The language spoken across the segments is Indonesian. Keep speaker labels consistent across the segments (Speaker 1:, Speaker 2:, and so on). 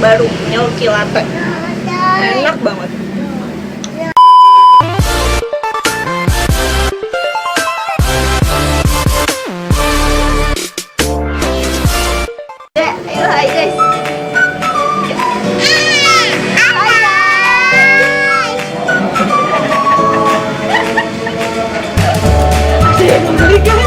Speaker 1: baru, milky latte. Enak banget. Ayo, hai guys. Ada yang membeli kan?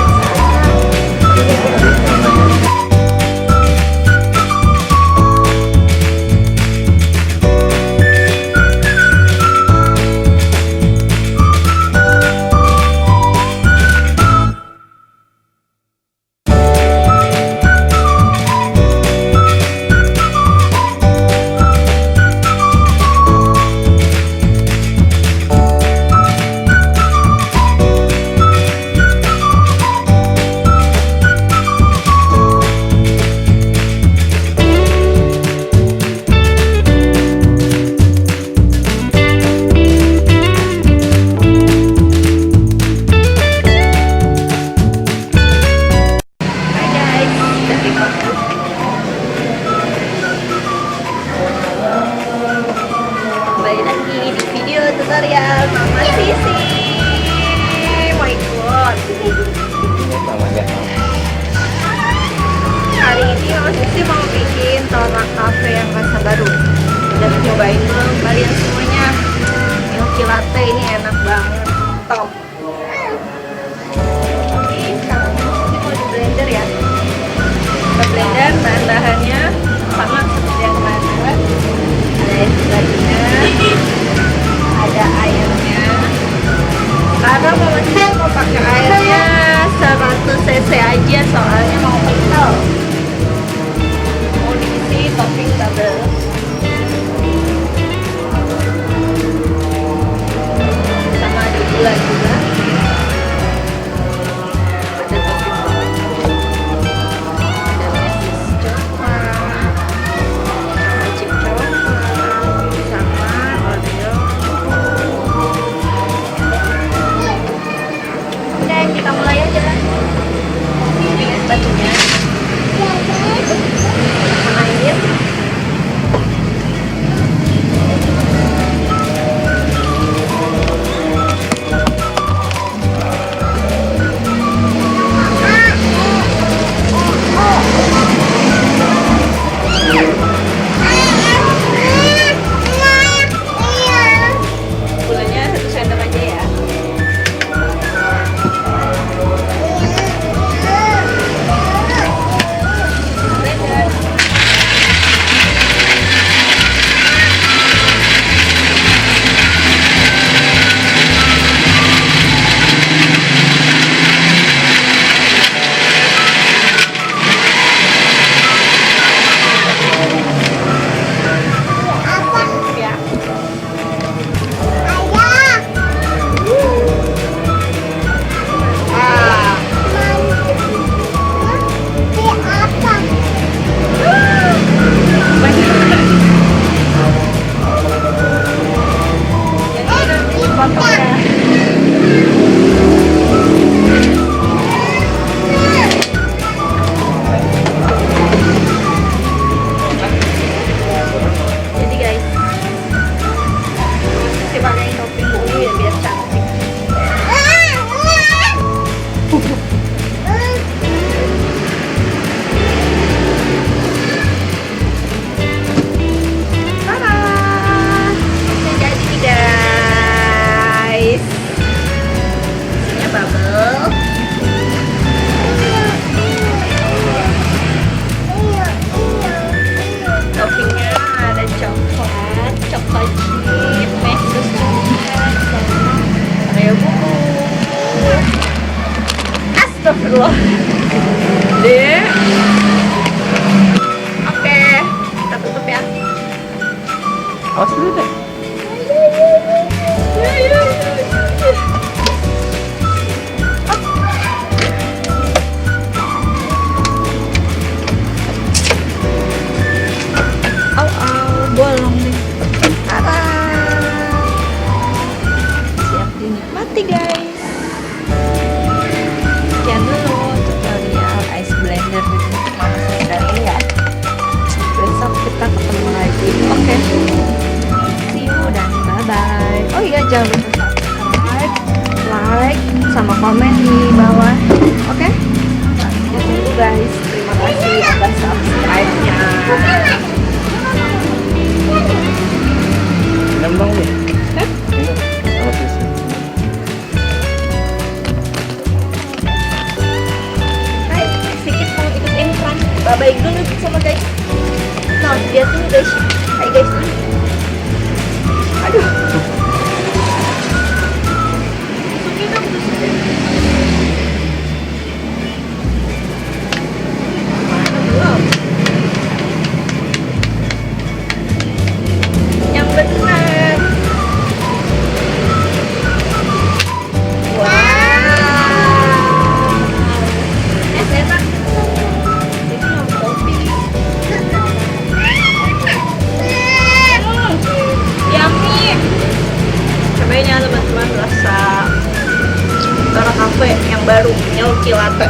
Speaker 1: Kembali lagi di video tutorial Mama Sisi. My God. Hari ini Mama Sisi mau bikin toracafe yang rasa baru. Udah cobain belum kalian semuanya? Milky latte ini enak banget. Top. Oke, sekarang ini mau di blender ya. Kita blender, bahan-bahannya sama seperti yang kemarin. Ada es batunya, ada airnya. Karena Mama Sisi mau pakai airnya 100 cc aja, soalnya mau kental. Mau diisi topping bubble. Sama ada gula juga. Ada topping bubble. Ada mesin coklat, sama cincau, sama oreo. Oke, kita mulai aja. Ini es batunya. Sama air. Gulanya 1 sendok aja ya. Blender. Ya. Ah. Jadi nanti potongnya. Jadi guys, kita pakai topping dulu ya biar cantik. Tada! Udah jadi nih guys. Isinya bubble. Toppingnya ada coklat, coklat chip, mesin coklat, sama oreo bubuk. Astagfirullah. Deh. Oke, kita tutup ya.
Speaker 2: Awas dulu deh.
Speaker 1: Bolong deh. Tada. Siap dinikmati guys. Sekian dulu tutorial ice blender untuk Mama Sisi kali ini ya. Besok kita ketemu lagi Oh iya, jangan lupa subscribe, like, sama komen di bawah. Oke? Tunggu guys. Terima kasih atas subscribe-nya.
Speaker 2: Minum dong nih.
Speaker 1: Hah?
Speaker 2: Minum. Sama sisy.
Speaker 1: Hai, sedikit mau ikut iklan. Bye-bye dulu sama guys. Nah, lihat dulu guys. Hai guys. Aduh. Masukin dong, masukin. Wow. Yang benar. Wow. Enak. Ini yang kopi. Yummy. Cobain ya teman-teman, rasa toracafe yang baru, milky latte.